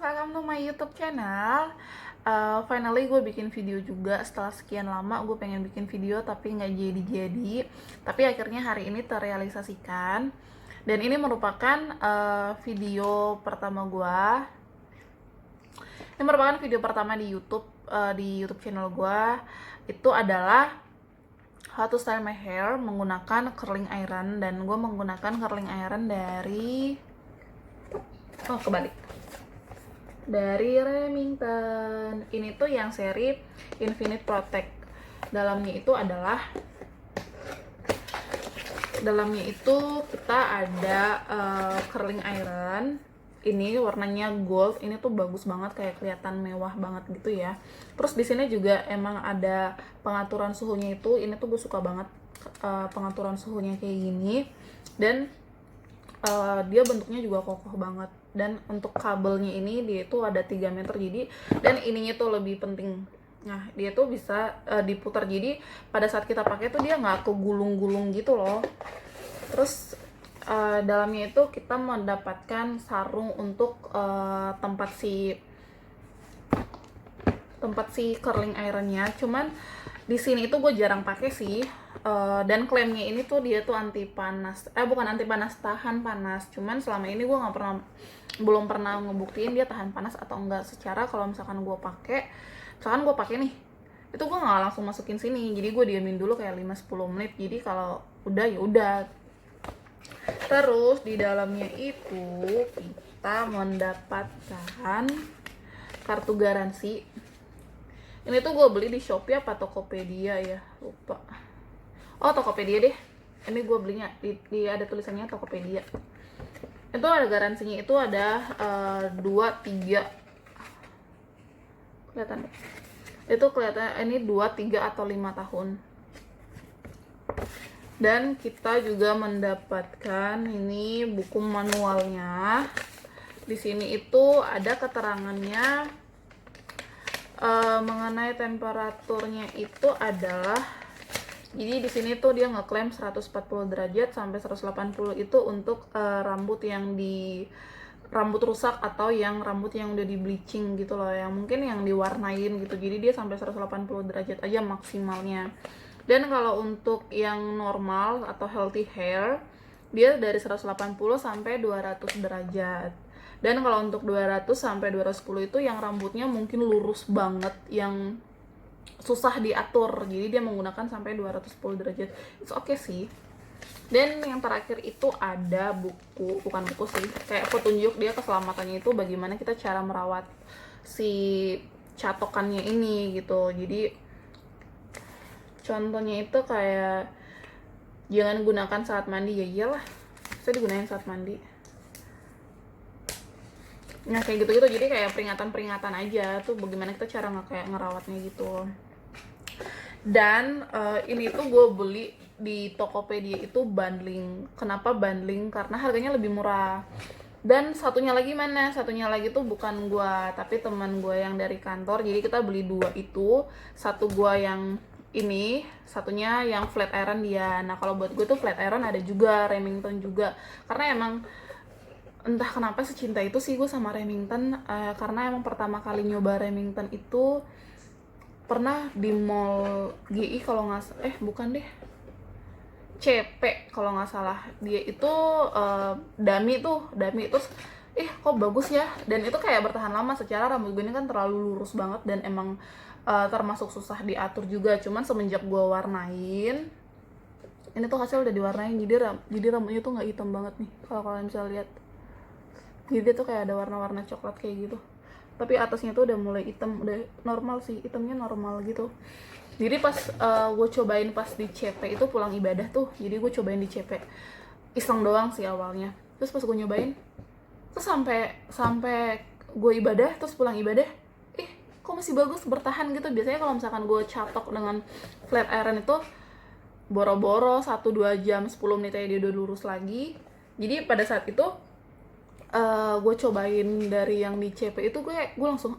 welcome to my YouTube channel. Finally gue bikin video juga setelah sekian lama. Gue pengen bikin video tapi nggak jadi-jadi. Tapi akhirnya hari ini terrealisasikan. Dan ini merupakan video pertama gue. Ini merupakan video pertama di YouTube channel gue. Itu adalah how to style my hair menggunakan curling iron. Dan gue menggunakan curling iron dari dari Remington. Ini tuh yang seri Infinite Protect. Dalamnya itu kita ada curling iron. Ini warnanya gold. Ini tuh bagus banget, kayak kelihatan mewah banget gitu ya. Terus di sini juga emang ada pengaturan suhunya itu. Ini tuh gue suka banget pengaturan suhunya kayak gini. Dan dia bentuknya juga kokoh banget. Dan untuk kabelnya ini dia itu ada 3 meter, jadi dan ininya tuh lebih penting. Nah, dia tuh bisa diputar, jadi pada saat kita pakai tuh dia nggak kegulung-gulung gitu loh. Terus dalamnya itu kita mendapatkan sarung untuk tempat si curling ironnya. Cuman di sini itu gue jarang pakai sih. Dan klaimnya ini tuh dia tuh anti panas, bukan anti panas, tahan panas. Cuman selama ini gue belum pernah ngebuktiin dia tahan panas atau enggak. Secara kalau misalkan gue pakai nih, itu gue nggak langsung masukin sini, jadi gue diamin dulu kayak 5-10 menit. Jadi kalau udah ya udah. Terus di dalamnya itu kita mendapatkan kartu garansi. Ini tuh gue beli di Shopee apa Tokopedia ya, lupa. Oh, Tokopedia deh. Ini gue belinya di ada tulisannya Tokopedia. Itu ada garansinya, itu ada 2, 3. Kelihatan deh. Itu kelihatan ini 2, 3 atau 5 tahun. Dan kita juga mendapatkan ini buku manualnya. Di sini itu ada keterangannya mengenai temperaturnya itu adalah, jadi di sini tuh dia ngeklaim 140 derajat sampai 180 itu untuk rambut rusak atau yang rambut yang udah di bleaching gitu loh, yang mungkin yang diwarnain gitu. Jadi dia sampai 180 derajat aja maksimalnya. Dan kalau untuk yang normal atau healthy hair, dia dari 180 sampai 200 derajat. Dan kalau untuk 200 sampai 210 itu yang rambutnya mungkin lurus banget, yang susah diatur. Jadi dia menggunakan sampai 210 derajat. It's okay sih. Dan yang terakhir itu ada bukan buku sih, kayak petunjuk dia keselamatannya itu bagaimana kita cara merawat si catokannya ini gitu. Jadi contohnya itu kayak jangan gunakan saat mandi. Ya iyalah, saya digunain saat mandi. Nah kayak gitu-gitu, jadi kayak peringatan-peringatan aja tuh bagaimana kita cara ngerawatnya gitu. Dan ini tuh gue beli di Tokopedia itu bundling. Kenapa bundling? Karena harganya lebih murah. Dan satunya lagi tuh bukan gue, tapi teman gue yang dari kantor. Jadi kita beli 2 itu. Satu gue yang ini, satunya yang flat iron dia. Nah kalau buat gue tuh flat iron ada juga, Remington juga. Karena emang entah kenapa secinta itu sih gue sama Remington. Karena emang pertama kali nyoba Remington itu pernah di mall GI kalau nggak bukan deh, CP kalau nggak salah. Dia itu dummy terus kok bagus ya. Dan itu kayak bertahan lama. Secara rambut gue ini kan terlalu lurus banget dan emang termasuk susah diatur juga. Cuman semenjak gue warnain, ini tuh hasil udah diwarnain, jadi rambutnya tuh nggak hitam banget nih kalau kalian bisa lihat. Jadi dia tuh kayak ada warna-warna coklat kayak gitu, tapi atasnya tuh udah mulai hitam, udah normal sih, hitamnya normal gitu. Jadi pas gue cobain pas di CP itu pulang ibadah tuh, jadi gue cobain di CP iseng doang sih awalnya. Terus pas gue nyobain terus sampai gue ibadah, terus pulang ibadah, kok masih bagus, bertahan gitu. Biasanya kalau misalkan gue catok dengan flat iron itu boro-boro 1-2 jam, 10 menit aja dia udah lurus lagi. Jadi pada saat itu gue cobain dari yang di CP itu, gue langsung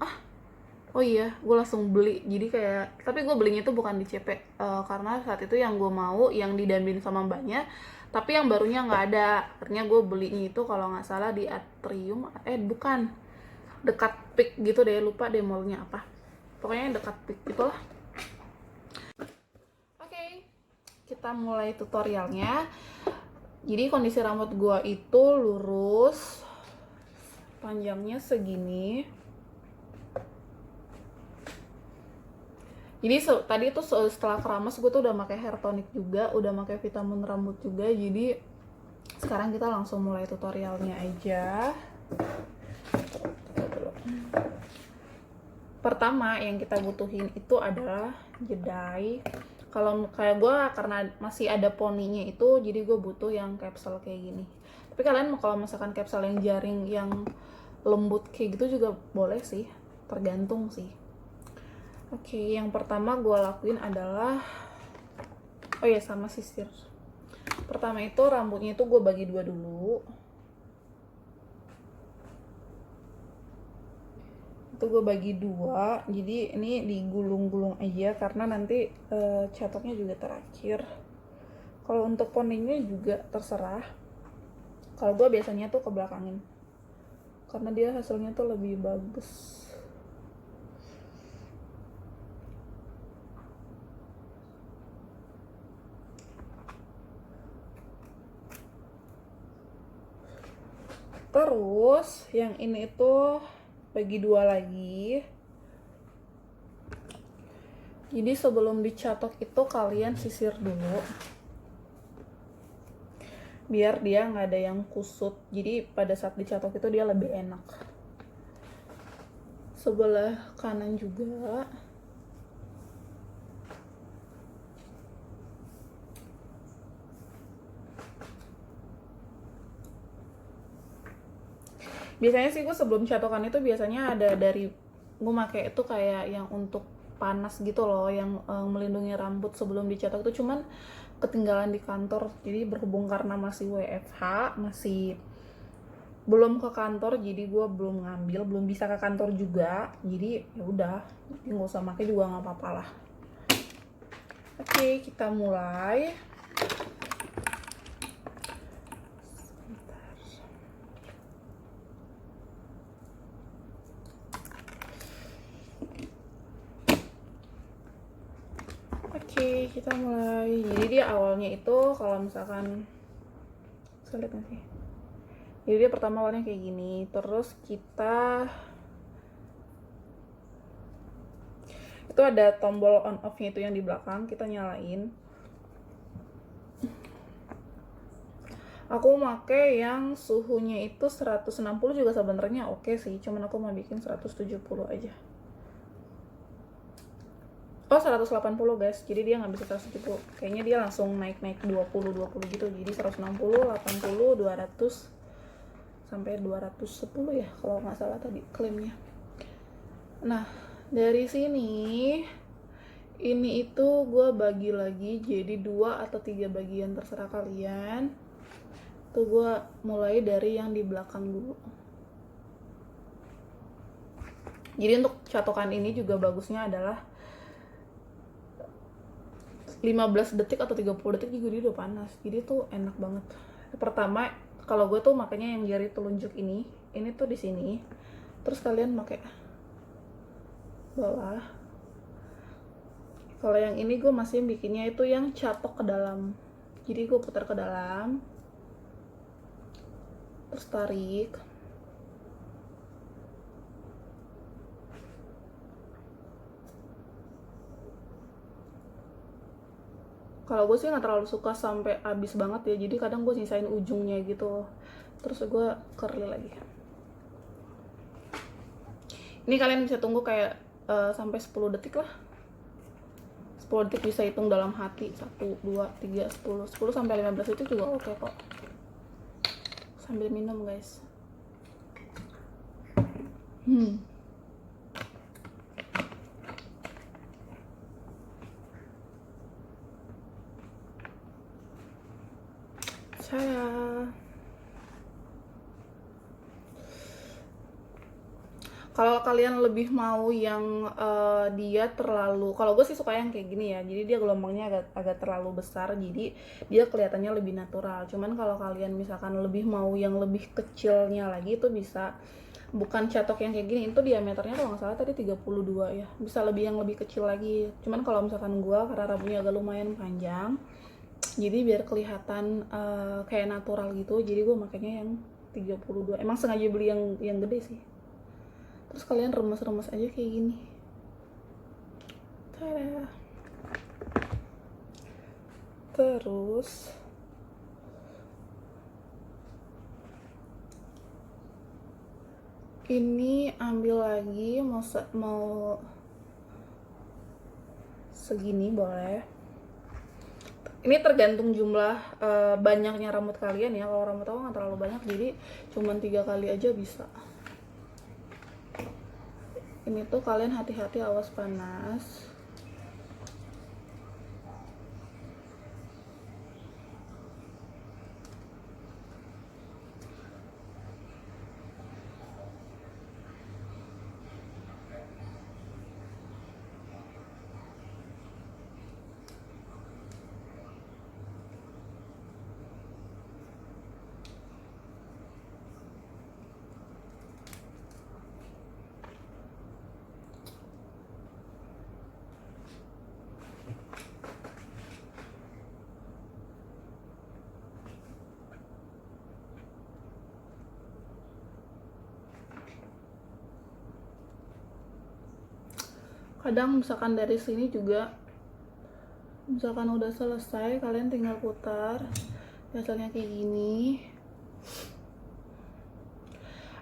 oh iya, gue langsung beli. Jadi kayak, tapi gue belinya itu bukan di CP karena saat itu yang gue mau yang didampingin sama mbaknya, tapi yang barunya nggak ada. Akhirnya gue belinya itu kalau nggak salah di Atrium, bukan, dekat peak gitu deh, lupa deh mallnya apa, pokoknya dekat peak gitulah. Oke, kita mulai tutorialnya. Jadi kondisi rambut gua itu lurus, panjangnya segini. Jadi tadi tuh setelah keramas gue tuh udah pakai hair tonic juga, udah pakai vitamin rambut juga. Jadi sekarang kita langsung mulai tutorialnya aja. Pertama yang kita butuhin itu adalah jedai. Kalau kayak gue karena masih ada poninya itu, jadi gue butuh yang capsule kayak gini. Tapi kalian kalau misalkan capsule yang jaring yang lembut kayak gitu juga boleh sih, tergantung sih. Oke, yang pertama gue lakuin adalah, oh ya sama sisir. Pertama itu rambutnya itu gue bagi dua dulu. Itu gue bagi dua, jadi ini digulung-gulung aja karena nanti catoknya juga terakhir. Kalau untuk poninya juga terserah. Kalau gue biasanya tuh ke belakangin, karena dia hasilnya tuh lebih bagus. Terus yang ini tuh bagi dua lagi. Jadi sebelum dicatok itu kalian sisir dulu, biar dia nggak ada yang kusut. Jadi pada saat dicatok itu dia lebih enak. Sebelah kanan juga. Biasanya sih gue sebelum catokan itu biasanya ada dari gue pakai itu kayak yang untuk panas gitu loh, yang melindungi rambut sebelum dicatok itu, cuman ketinggalan di kantor. Jadi berhubung karena masih WFH, masih belum ke kantor, jadi gue belum ngambil, belum bisa ke kantor juga. Jadi ya udah, nggak usah pakai juga nggak apa-apa lah. Oke, kita mulai. Oke, kita mulai. Jadi dia awalnya itu kalau misalkan saya lihat sih. Jadi dia pertama awalnya kayak gini, terus kita itu ada tombol on off-nya itu yang di belakang, kita nyalain. Aku pakai yang suhunya itu 160 juga sebenarnya oke sih, cuman aku mau bikin 170 aja. Oh 180 guys, jadi dia nggak bisa 170, kayaknya dia langsung naik-naik 20 gitu, jadi 160, 80, 200 sampai 210 ya kalau nggak salah tadi klaimnya. Nah dari sini ini itu gue bagi lagi jadi 2 atau 3 bagian, terserah kalian. Tuh gue mulai dari yang di belakang dulu. Jadi untuk catokan ini juga bagusnya adalah 15 detik atau 30 detik juga dia udah panas, jadi tuh enak banget. Pertama kalau gue tuh makanya yang jari telunjuk ini tuh di sini, terus kalian pakai bawah. Kalau yang ini gue masih bikinnya itu yang catok ke dalam, jadi gue putar ke dalam terus tarik. Kalau gue sih nggak terlalu suka sampai habis banget ya, jadi kadang gue sisain ujungnya gitu, terus gue curly lagi. Ini kalian bisa tunggu kayak sampai 10 detik lah. 10 detik bisa hitung dalam hati, 1, 2, 3, 10 sampai 15 detik juga oke kok. Sambil minum guys. Saya kalau kalian lebih mau yang dia terlalu, kalau gue sih suka yang kayak gini ya, jadi dia gelombangnya agak terlalu besar, jadi dia kelihatannya lebih natural. Cuman kalau kalian misalkan lebih mau yang lebih kecilnya lagi, itu bisa bukan catok yang kayak gini. Itu diameternya kalau nggak salah tadi 32 ya, bisa lebih yang lebih kecil lagi. Cuman kalau misalkan gua karena rambutnya agak lumayan panjang, jadi biar kelihatan kayak natural gitu, jadi gue makanya yang 32. Emang sengaja beli yang gede sih. Terus kalian remes-remes aja kayak gini. Tada. Terus ini ambil lagi, mau segini boleh. Ini tergantung jumlah banyaknya rambut kalian ya. Kalau rambut aku nggak terlalu banyak, jadi cuman 3 kali aja bisa. Ini tuh kalian hati-hati, awas panas. Kadang misalkan dari sini juga, misalkan udah selesai, kalian tinggal putar. Hasilnya kayak gini.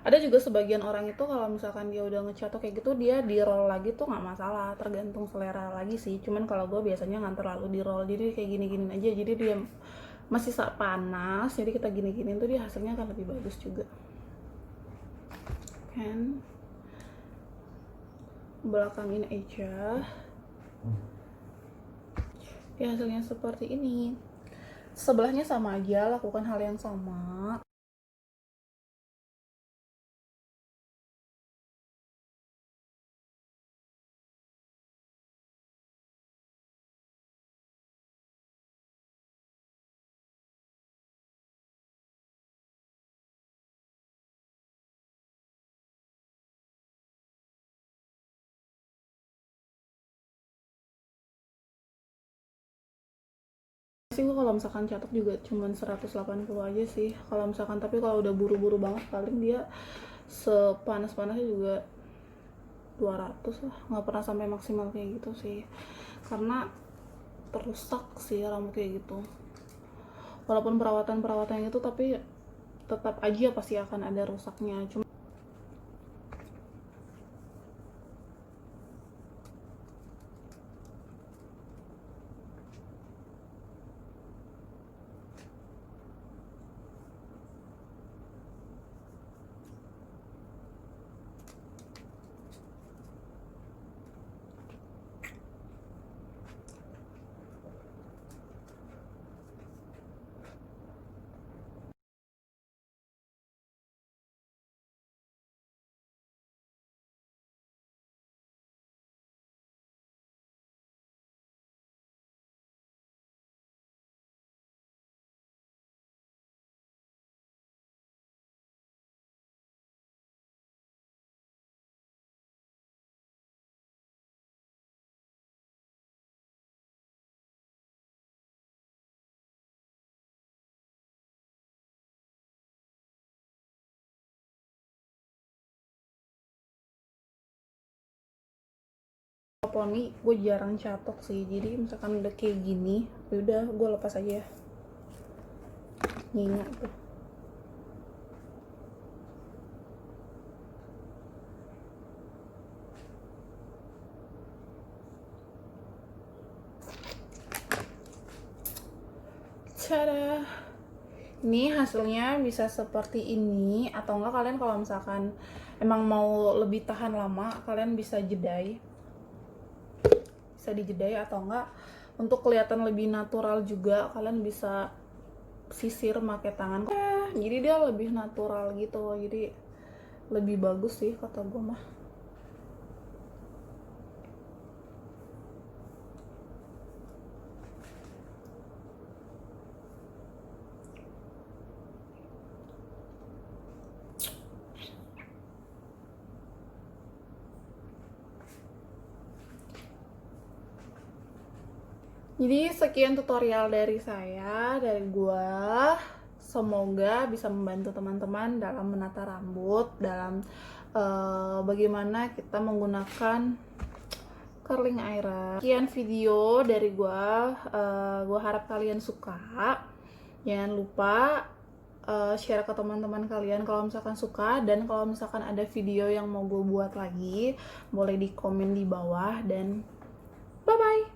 Ada juga sebagian orang itu kalau misalkan dia udah ngecatok kayak gitu, dia di roll lagi tuh nggak masalah, tergantung selera lagi sih. Cuman kalau gue biasanya nggak terlalu di roll, jadi kayak gini-gini aja, jadi dia masih panas, jadi kita gini-giniin tuh dia hasilnya akan lebih bagus juga kan. Belakangin aja ya, hasilnya seperti ini. Sebelahnya sama aja, lakukan hal yang sama. Sih gue kalau misalkan catok juga cuman 180 aja sih kalau misalkan, tapi kalau udah buru-buru banget paling dia sepanas-panasnya juga 200 lah, nggak pernah sampai maksimal kayak gitu sih, karena terusak sih rambut kayak gitu. Walaupun perawatan itu, tapi tetap aja pasti akan ada rusaknya. Cuma poni gue jarang catok sih, jadi misalkan udah kayak gini udah gue lepas aja, ngingat tuh. Cara ini hasilnya bisa seperti ini, atau enggak kalian kalau misalkan emang mau lebih tahan lama, kalian bisa jedai, bisa dijedai, atau enggak untuk kelihatan lebih natural juga kalian bisa sisir pakai tangan. Jadi dia lebih natural gitu, jadi lebih bagus sih kata gue mah. Jadi sekian tutorial dari saya, dari gua. Semoga bisa membantu teman-teman dalam menata rambut, dalam bagaimana kita menggunakan curling iron. Sekian video dari gua harap kalian suka. Jangan lupa share ke teman-teman kalian kalau misalkan suka, dan kalau misalkan ada video yang mau gue buat lagi, boleh di komen di bawah, dan bye bye.